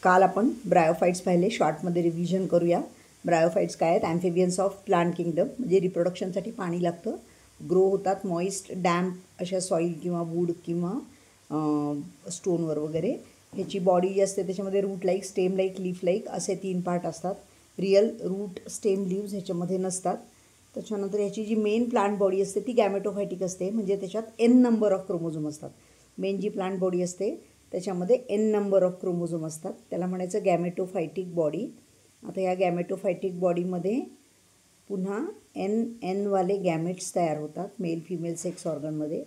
काल आपण ब्रायोफाइट्स पाहिले, शॉर्टमध्ये रिव्हिजन करूया. ब्रायोफाइट्स काय आहेत? ॲम्फिबियन्स ऑफ प्लांट किंगडम, म्हणजे रिप्रोडक्शनसाठी पाणी लागतं, ग्रो होतात मॉइस्ट डॅम्प अशा सॉईल किंवा वूड किंवा स्टोनवर वगैरे. ह्याची बॉडी जी असते त्याच्यामध्ये root like, stem like, leaf like असे 3 पार्ट असतात. रिअल रूट, स्टेम, लीव्ज ह्याच्यामध्ये नसतात. त्याच्यानंतर ह्याची जी मेन प्लांट बॉडी असते ती गॅमेटोफायटिक असते, म्हणजे त्याच्यात n नंबर ऑफ क्रोमोझोम असतात. मेन जी प्लांट बॉडी असते त्याच्यामध्ये n नंबर ऑफ क्रोमोझोम असतात, त्याला म्हणायचं गॅमेटोफायटिक बॉडी. आता या गॅमेटोफायटिक बॉडीमध्ये पुन्हा n वाले गॅमेट्स तयार होतात मेल फिमेल सेक्स ऑर्गनमध्ये.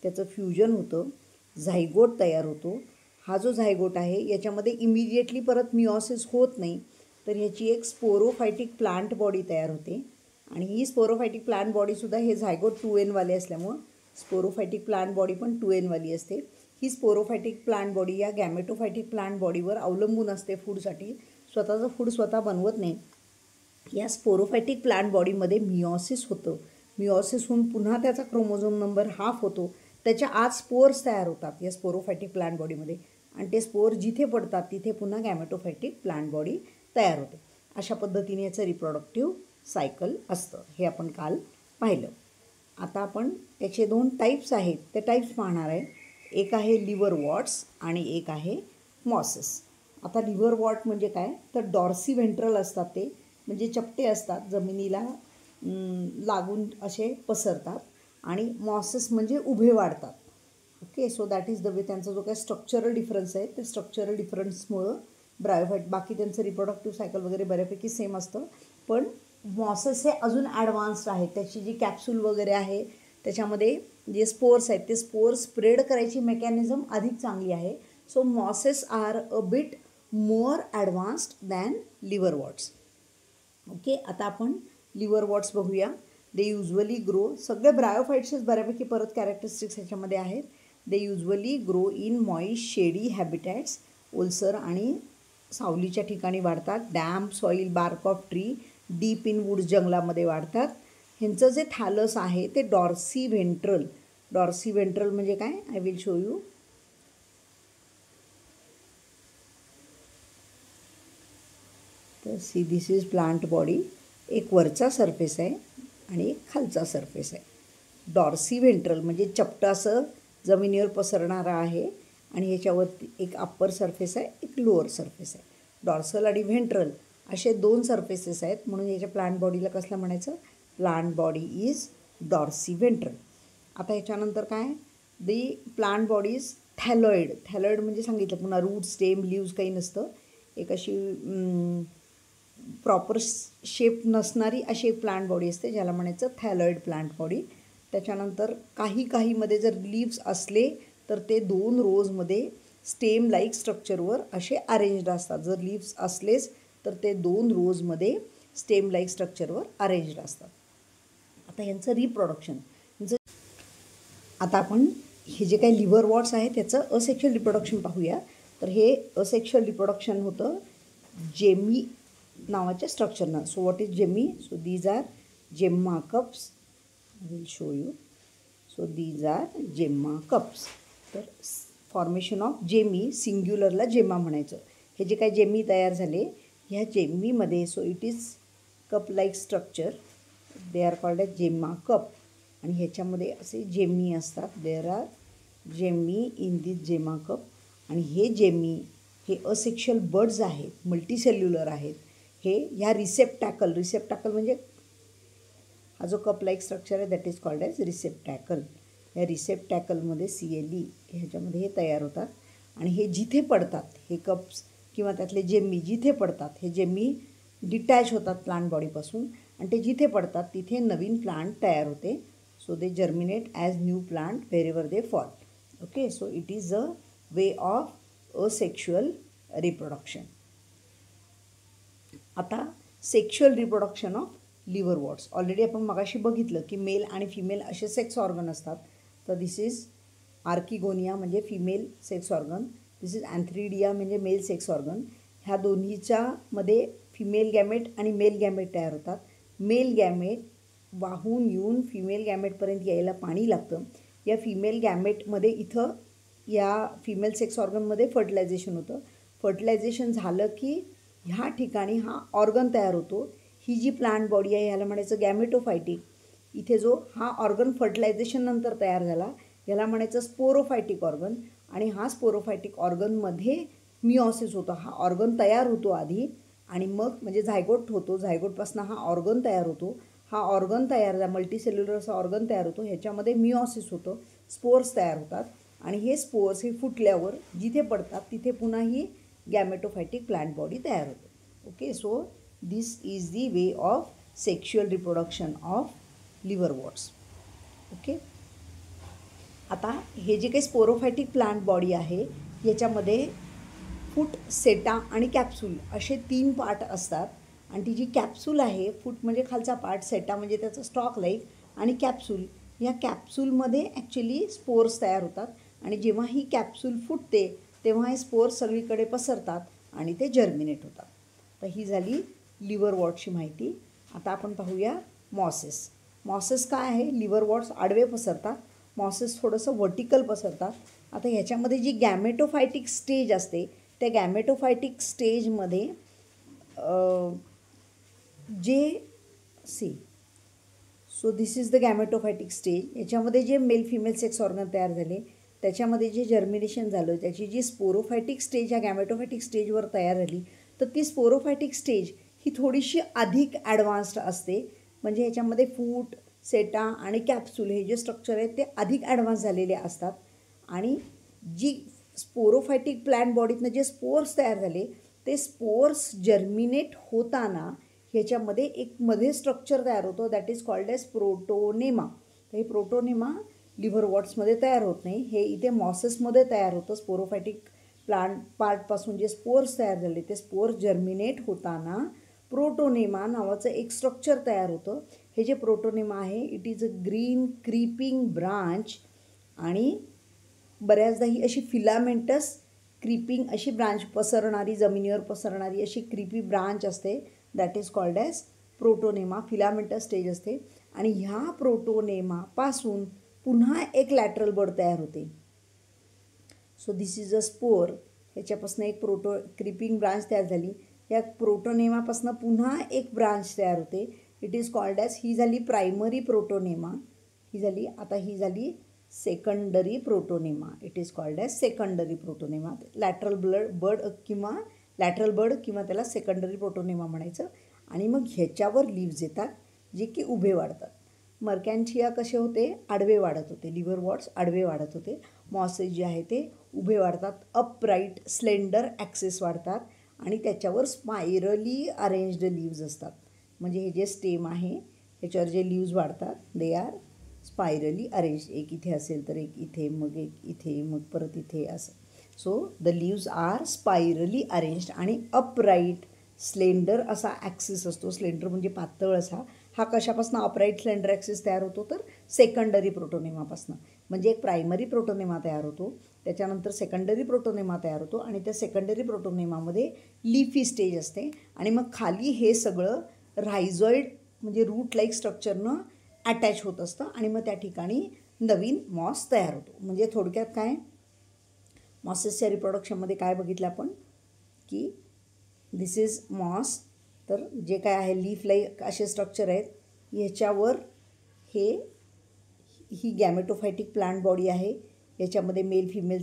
त्याचं फ्युजन होतं, झायगोट तयार होतो. हा जो झायगोट आहे याच्यामध्ये इमिडिएटली परत मिओसिस होत नाही, तर ह्याची एक स्पोरोफायटिक प्लांट बॉडी तयार होते. आणि ही स्पोरोफायटिक प्लांट बॉडीसुद्धा हे झायगोट 2n वाले असल्यामुळं स्पोरोफायटिक प्लांट बॉडी पण 2n वाली असते. ही स्पोरोफायटिक प्लांट बॉडी या गॅमेटोफायटिक प्लांट बॉडीवर अवलंबून असते फूडसाठी, स्वतःचं फूड स्वतः बनवत नाही. या स्पोरोफायटिक प्लांट बॉडीमध्ये मिओसिस होतं, मिओसिस होऊन पुन्हा त्याचा क्रोमोझोम नंबर हाफ होतो. त्याच्या आत स्पोर्स तयार होतात या स्पोरोफायटिक प्लांट बॉडीमध्ये, आणि ते स्पोर जिथे पडतात तिथे पुन्हा गॅमेटोफायटिक प्लांट बॉडी तयार होते. अशा पद्धतीने याचं रिप्रोडक्टिव्ह सायकल असतं, हे आपण काल पाहिलं. आता आपण याचे 2 टाईप्स आहेत ते टाईप्स पाहणार आहे. एक आहे लिव्हर वॉट्स आणि एक आहे मॉसेस. आता लिव्हर वॉट म्हणजे काय, तर डॉर्सी व्हेंट्रल असतात ते, म्हणजे चपटे असतात, जमिनीला लागून असे पसरतात. आणि मॉसेस म्हणजे उभे वाढतात. Okay, so that is the way. त्यांचा जो काय स्ट्रक्चरल डिफरन्स आहे त्या स्ट्रक्चरल डिफरन्समुळं ब्रायोफाइट, बाकी त्यांचं रिप्रोडक्टिव्ह सायकल वगैरे बऱ्यापैकी सेम असतं, पण मॉसेस हे अजून ॲडव्हान्स्ड आहे. त्याची जी कॅप्सूल वगैरे आहे त्याच्यामध्ये जे स्पोर्स आहेत ते स्पोर्स स्प्रेड करायची मेकॅनिझम अधिक चांगली आहे. So mosses are a bit more advanced than liverworts. Okay, आता आपण लिव्हर वॉट्स बघूया. दे युजली ग्रो, सगळे ब्रायोफाइट्सच बऱ्यापैकी परत कॅरेक्टरिस्टिक्स ह्याच्यामध्ये आहेत. They usually grow in moist shady habitats, ओलसर आणि सावलीच्या ठिकाणी वाढतात. Damp soil, bark of tree, deep in woods जंगलामध्ये वाढतात. ह्यांचं जे थॅलस आहे ते डॉर्सी व्हेंट्रल. डॉर्सी व्हेंट्रल म्हणजे काय, आय विल शो यू. तर see this is plant body. एक वरचा सरफेस आहे आणि एक खालचा सरफेस आहे. डॉर्सी व्हेंट्रल म्हणजे चपटं असं जमिनीवर पसरणारा आहे, आणि ह्याच्यावरती एक अप्पर सरफेस आहे, एक लोअर सरफेस आहे. डॉर्सल आणि व्हेंट्रल असे 2 सरफेसेस आहेत, म्हणून याच्या प्लांट बॉडीला कसलं म्हणायचं, plant body is dorsiventral. आता ह्याच्यानंतर काय, the plant body is thalloid. Thalloid म्हणजे सांगितलं पुन्हा, रूट, स्टेम, लीव्ज काही नसतं. एक अशी प्रॉपर शेप नसणारी अशी एक प्लांट बॉडी असते ज्याला म्हणायचं थॅलॉइड प्लांट बॉडी. त्याच्यानंतर काहीमध्ये जर लीव्स असले तर ते 2 रोजमध्ये स्टेम लाईक स्ट्रक्चरवर असे अरेंज्ड असतात. जर लीव्स असलेच तर ते 2 रोजमध्ये स्टेम लाईक स्ट्रक्चरवर अरेंज्ड असतात. आता यांचं रिप्रोडक्शन, आता आपण हे जे काही लिव्हर वॉट्स आहे त्याचं असेक्शुअल रिप्रोडक्शन पाहूया. तर हे असेक्शुअल रिप्रोडक्शन होतं जेमी नावाच्या स्ट्रक्चरनं. So what is gemmae, so these are gemma cups. I will show you. So these are gemma cups. तर फॉर्मेशन ऑफ जेमी, सिंग्युलरला जेम्मा म्हणायचं. हे जे काही जेमी तयार झाले ह्या जेम्मीमध्ये, so it is cup like structure, they are called as gemma cup. आणि ह्याच्यामध्ये असे जेम्मी असतात, there are gemmae in this gemma cup. आणि हे जेम्मी हे असेक्शुअल बर्ड्स आहेत, मल्टीसेल्युलर आहेत. हे ह्या रिसेप्टॅकल म्हणजे हा जो कप लाईक स्ट्रक्चर आहे दॅट इज कॉल्ड एज रिसेप्टॅकल. या रिसेप्टॅकलमध्ये CLE ह्याच्यामध्ये हे तयार होतात. आणि हे जिथे पडतात हे कप्स किंवा त्यातले जेम्मी जिथे पडतात, हे जेम्मी डिटॅच होतात प्लांट बॉडीपासून, आणि ते जिथे पडतात तिथे नवीन प्लांट तयार होते. So they germinate as new plant wherever they fall. Okay, so it is a way of asexual reproduction. आता sexual reproduction of liverworts already आपण मगाशी बघितलं की मेल आणि फिमेल असे सेक्स ऑर्गन असतात. तर दिस इज आर्किगोनिया म्हणजे female sex organ, this is antheridia म्हणजे मेल सेक्स ऑर्गन. ह्या दोन्हीच्यामध्ये फिमेल गॅमेट आणि मेल गॅमेट तयार होतात. मेल गॅमेट वाहून येऊन फिमेल गॅमेटपर्यंत यायला पाणी लागतं. या फिमेल गॅमेटमध्ये इथं या फिमेल सेक्स ऑर्गनमध्ये फर्टिलायझेशन होतं. फर्टिलायझेशन झालं की ह्या ठिकाणी हा ऑर्गन तयार होतो. ही जी प्लांट बॉडी आहे ह्याला म्हणायचं गॅमेटोफायटिक. इथे जो हा ऑर्गन फर्टिलायझेशन नंतर तयार झाला याला म्हणायचं स्पोरोफायटिक ऑर्गन. आणि हा स्पोरोफायटिक ऑर्गनमध्ये मिओसिस होतो. हा ऑर्गन तयार होतो आधी आणि मग म्हणजे झायगोट होतो. झायगोटपासून हा ऑर्गन तयार होतो. हा ऑर्गन तयार झाला, मल्टीसेल्युलर असा ऑर्गन तयार होतो. ह्याच्यामध्ये मिओसिस होतं, स्पोर्स तयार होतात आणि हे स्पोर्स हे फुटल्यावर जिथे पडतात तिथे पुन्हा ही गॅमेटोफायटिक प्लांट बॉडी तयार होते. Okay, so this is the way of sexual reproduction of liverworts. Okay, आता हे जे काही स्पोरोफायटिक प्लांट बॉडी आहे याच्यामध्ये फूट, सेटा आणि कॅप्सूल असे 3 पार्ट असतात. आणि ती जी कॅप्सूल आहे, फूट म्हणजे खालचा पार्ट, सेटा म्हणजे त्याचं स्टॉक लाईक आणि कॅप्सूल, या कॅप्सूलमध्ये ॲक्च्युली स्पोर्स तयार होतात. आणि जेव्हा ही कॅप्सूल फुटते तेव्हा हे स्पोर्स सगळीकडे पसरतात आणि ते जर्मिनेट होतात. तर ही झाली लिव्हरवॉर्टची माहिती. आता आपण पाहूया मॉसेस. मॉसेस काय आहे? लिव्हरवॉर्ट्स आडवे पसरतात, मॉसेस थोडंसं वर्टिकल पसरतात. आता ह्याच्यामध्ये जी गॅमेटोफायटिक स्टेज असते त्या गॅमेटोफायटिक स्टेजमध्ये so this is the gametophytic stage. याच्यामध्ये जे मेल फिमेल सेक्स ऑर्गन तयार झाले त्याच्यामध्ये जे जर्मिनेशन झालं त्याची जी स्पोरोफायटिक स्टेज ह्या गॅमेटोफायटिक स्टेजवर तयार झाली तर ती स्पोरोफायटिक स्टेज ही थोडीशी अधिक ॲडव्हान्स्ड असते. म्हणजे ह्याच्यामध्ये फूट, सेटा आणि कॅप्सूल हे जे स्ट्रक्चर आहेत ते अधिक ॲडव्हान्स झालेले असतात. आणि जी स्पोरोफायटिक प्लांट बॉडीतनं जे स्पोर्स तयार झाले ते स्पोर्स जर्मिनेट होताना ह्याच्यामध्ये एक मध्ये स्ट्रक्चर तयार होतं that is called as protonema. तर हे प्रोटोनेमा लिव्हरवॉर्ट्समध्ये तयार होत नाही, हे इथे मॉसेसमध्ये तयार होतं. स्पोरोफायटिक प्लांट पार्टपासून जे स्पोर्स तयार झाले ते स्पोर्स जर्मिनेट होताना प्रोटोनेमा नावाचं एक स्ट्रक्चर तयार होतं. हे जे प्रोटोनेमा आहे it is a green creeping branch आणि बऱ्याचदा ही अशी फिलामेंटस क्रीपिंग अशी ब्रांच पसरणारी, जमिनीवर पसरणारी अशी क्रीपी ब्रांच असते that is called as protonema. Filamentous stage असते आणि ह्या प्रोटोनेमापासून पुन्हा एक लॅटरल बड तयार होते. So this is a spore. ह्याच्यापासून एक क्रीपिंग ब्रांच तयार झाली. या प्रोटोनेमापासून पुन्हा एक ब्रांच तयार होते. इट इज कॉल्ड ॲज, ही झाली प्रायमरी प्रोटोनेमा, ही झाली. आता ही झाली secondary protonema. It is called as secondary protonema. Lateral bud किंवा त्याला सेकंडरी प्रोटोनेमा म्हणायचं. आणि मग ह्याच्यावर लीव्ज येतात जे की उभे वाढतात. मर्कॅन्थिया कसे होते? आडवे वाढत होते. लिव्हरवॉर्ट्स आडवे वाढत होते. मॉसेस जे आहे ते उभे वाढतात, अपराईट स्लेंडर ॲक्सेस वाढतात आणि त्याच्यावर स्पायरली अरेंज्ड लीव्ज असतात. म्हणजे हे जे स्टेम आहे ह्याच्यावर जे लीव्ज वाढतात दे आर स्पायरली अरेंज. एक इथे असेल तर एक इथे, मग एक इथे, मग परत इथे, असं. So the leaves are spirally arranged आणि अपराईट स्लेंडर असा ॲक्सिस असतो. स्लेंडर म्हणजे पातळ असा. हा कशापासून अपराईट स्लेंडर ॲक्सिस तयार होतो? तर सेकंडरी प्रोटोनेमापासून. म्हणजे एक प्रायमरी प्रोटोनेमा तयार होतो, त्याच्यानंतर सेकंडरी प्रोटोनेमा तयार होतो आणि त्या सेकंडरी प्रोटोनेमामध्ये लीफी स्टेज असते आणि मग खाली हे सगळं रायझॉइड म्हणजे रूट लाईक स्ट्रक्चरनं अटॅच होत असतं आणि मग त्या ठिकाणी नवीन मॉस तयार होतो. म्हणजे थोडक्यात काय, मॉसेसच्या रिप्रोडक्शनमध्ये काय बघितलं आपण की दिस इज मॉस. तर जे काय आहे लीफ लाईक असे स्ट्रक्चर आहेत ह्याच्यावर ही गॅमेटोफायटिक प्लांट बॉडी आहे. याच्यामध्ये मेल फिमेल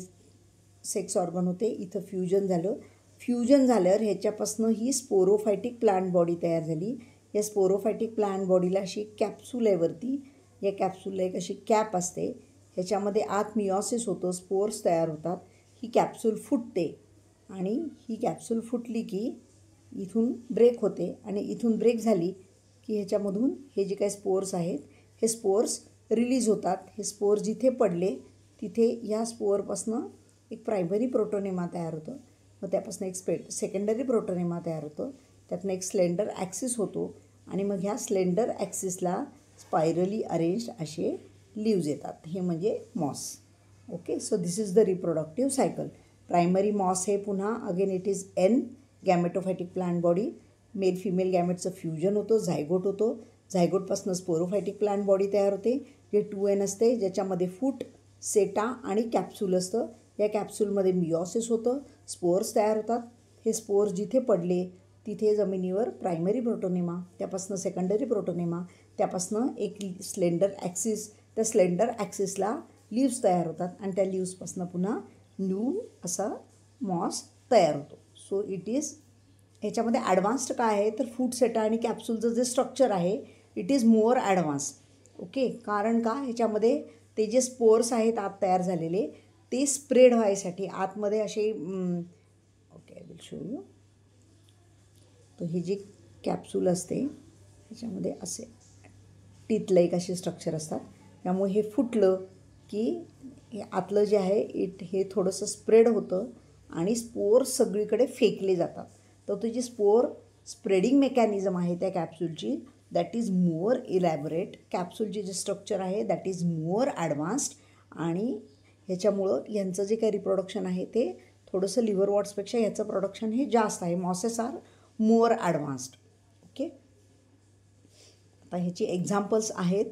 सेक्स ऑर्गन होते. इथं फ्युजन झालं. फ्युजन झाल्यावर ह्याच्यापासून ही स्पोरोफायटिक प्लांट बॉडी तयार झाली. या स्पोरोफायटिक प्लांट बॉडीला अशी कॅप्सूल आहे वरती. या कॅप्सूलला एक अशी कॅप असते. ह्याच्यामध्ये आत मिओसिस होतं, स्पोर्स तयार होतात. ही कॅप्सूल फुटते आणि ही कॅप्सूल फुटली की इथून ब्रेक होते आणि इथून ब्रेक झाली की ह्याच्यामधून हे जे काही स्पोर्स आहेत हे स्पोर्स रिलीज होतात. हे स्पोर्स जिथे पडले तिथे ह्या स्पोअरपासनं एक प्रायमरी प्रोटोनेमा तयार होतं. मग त्यापासून एक सेकंडरी प्रोटोनेमा तयार होतं. त्यातनं एक स्लेंडर ॲक्सिस होतो आणि मग ह्या स्लेंडर ॲक्सिसला स्पायरली अरेंज्ड असे लीव्ज येतात. हे म्हणजे moss. Okay, so this is the reproductive cycle. Primary moss हे पुन्हा again it is an gametophytic plant body. Male female गॅमेटचं फ्युजन होतं, झायगोट होतो. झायगोटपासून स्पोरोफायटिक प्लांट बॉडी तयार होते जे 2N असते, ज्याच्यामध्ये फूट, सेटा आणि कॅप्सूल असतं. या कॅप्सूलमध्ये मिओसिस होतं, स्पोर्स तयार होतात. हे स्पोर्स जिथे पडले तिथे जमिनीवर प्रायमरी प्रोटोनेमा, त्यापासून सेकंडरी प्रोटोनेमा, त्यापासून एक स्लेंडर ॲक्सिस, त्या स्लेंडर ॲक्सिसला लीव्स तयार होतात आणि त्या लीव्सपासून पुन्हा न्यू असा मॉस तयार होतो. सो इट इज ह्याच्यामध्ये ॲडव्हान्स्ड काय आहे तर फूड सेटा आणि कॅप्सूलचं जे स्ट्रक्चर आहे it is more advance. Okay, कारण का ह्याच्यामध्ये ते जे स्पोर्स आहेत आत तयार झालेले ते स्प्रेड व्हायसाठी आतमध्ये असे okay I will show you. तर ही जी कॅप्सूल असते ह्याच्यामध्ये असे टीथ लाईक असे स्ट्रक्चर असतात. त्यामुळे हे फुटलं की हे आतलं जे आहे हे थोडंसं स्प्रेड होतं आणि स्पोर सगळीकडे फेकले जातात. तर तो जी स्पोर स्प्रेडिंग मेकॅनिझम आहे त्या कॅप्सूलची दॅट इज मोर इलॅबोरेट. कॅप्सूलचे जे स्ट्रक्चर आहे दॅट इज मोर ॲडव्हान्स्ड आणि ह्याच्यामुळं ह्यांचं जे काही रिप्रोडक्शन आहे ते थोडंसं लिव्हर वॉट्सपेक्षा ह्याचं प्रोडक्शन हे जास्त आहे. Mosses are more advanced. Okay, आता ह्याची एक्झाम्पल्स आहेत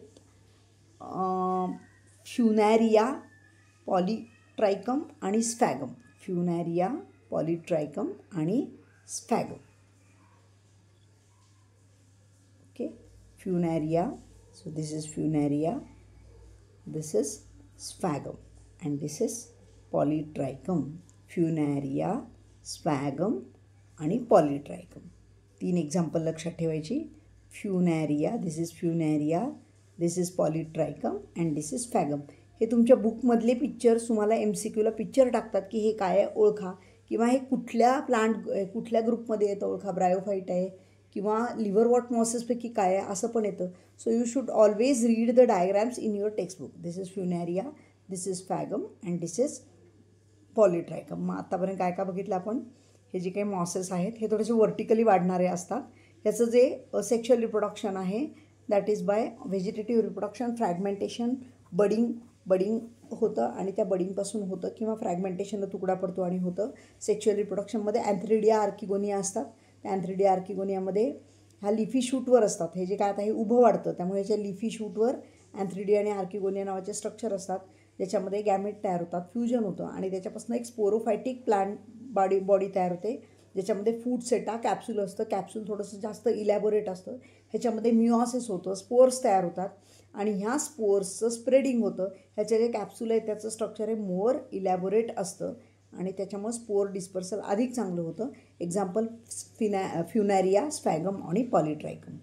फ्युनॅरिया पॉलीट्रायकम आणि स्फॅगम. फ्युनॅरिया पॉलीट्रायकम आणि Sphagnum. Okay, Funaria, so this is Funaria, this is Sphagnum and this is Polytrichum. Funaria, Sphagnum आणि पॉलीट्रायकम. 3 एक्झाम्पल लक्षात ठेवायची. Funaria, this is Funaria, this is Polytrichum and this is Sphagnum. हे तुमच्या बुकमधले pictures तुम्हाला MCQला picture टाकतात की हे काय आहे ओळखा, किंवा हे कुठल्या कुठल्या ग्रुपमध्ये येतं ओळखा, ब्रायोफाईट आहे किंवा लिव्हरवॉट मॉसेसपैकी काय आहे असं पण येतं. So you should always read the diagrams in your textbook. This is Funaria, this is Sphagnum and this is Polytrichum. मग आतापर्यंत काय काय बघितलं आपण, हे जे काही मॉसेस आहेत हे थोडेसे व्हर्टिकली वाढणारे असतात. ह्याचं जे असेक्शुअल रिप्रोडक्शन आहे that is by vegetative reproduction, fragmentation, budding होतं आणि त्या बडिंगपासून होतं किंवा फ्रॅगमेंटेशनला तुकडा पडतो आणि होतं. सेक्शुअल रिप्रोडक्शनमध्ये अँथ्रिडिया आर्किगोनिया असतात. त्या अँथ्रिडिया आर्किगोनियामध्ये ह्या लिफी शूटवर असतात. हे जे काय आता हे उभं वाढतं त्यामुळे ह्याच्या लिफी शूटवर अँथ्रिडिया आणि आर्किगोनिया नावाचे स्ट्रक्चर असतात ज्याच्यामध्ये गॅमेट तयार होतात, फ्युजन होतं आणि त्याच्यापासून एक स्पोरोफायटिक प्लांट बॉडी तयार होते ज्याच्यामध्ये फूड सेटा कॅप्सूल असतं. कॅप्सूल थोडंसं जास्त इलॅबोरेट असतं. ह्याच्यामध्ये मिओसिस होतं, स्पोर्स तयार होतात आणि ह्या स्पोर्सचं स्प्रेडिंग होतं. ह्याचे जे कॅप्सूल आहे त्याचं स्ट्रक्चर हे मोर इलॅबोरेट असतं आणि त्याच्यामुळे स्पोर डिस्पर्सल अधिक चांगलं होतं. एक्झाम्पल फ्युनॅरिया, स्फॅगम आणि पॉलीट्रायकम.